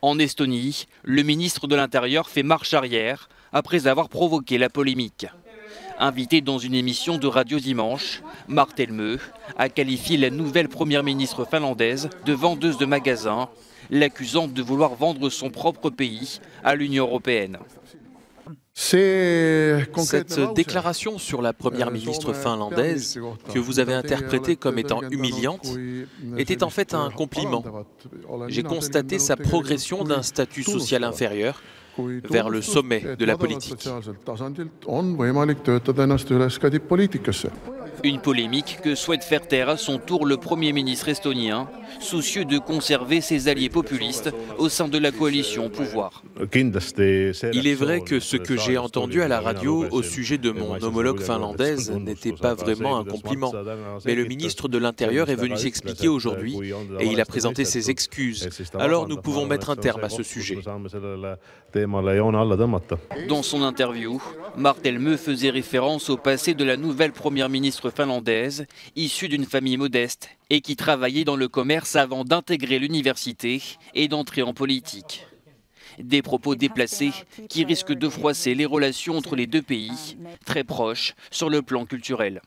En Estonie, le ministre de l'Intérieur fait marche arrière après avoir provoqué la polémique. Invité dans une émission de radio dimanche, Mart Helme a qualifié la nouvelle première ministre finlandaise de vendeuse de magasins, l'accusant de vouloir vendre son propre pays à l'Union européenne. Cette déclaration sur la première ministre finlandaise, que vous avez interprétée comme étant humiliante, était en fait un compliment. J'ai constaté sa progression d'un statut social inférieur vers le sommet de la politique. Une polémique que souhaite faire taire à son tour le Premier ministre estonien, soucieux de conserver ses alliés populistes au sein de la coalition au pouvoir. Il est vrai que ce que j'ai entendu à la radio au sujet de mon homologue finlandaise n'était pas vraiment un compliment. Mais le ministre de l'Intérieur est venu s'expliquer aujourd'hui et il a présenté ses excuses. Alors nous pouvons mettre un terme à ce sujet. Dans son interview, Mart Helme faisait référence au passé de la nouvelle première ministre finlandaise, issue d'une famille modeste et qui travaillait dans le commerce avant d'intégrer l'université et d'entrer en politique. Des propos déplacés qui risquent de froisser les relations entre les deux pays, très proches sur le plan culturel.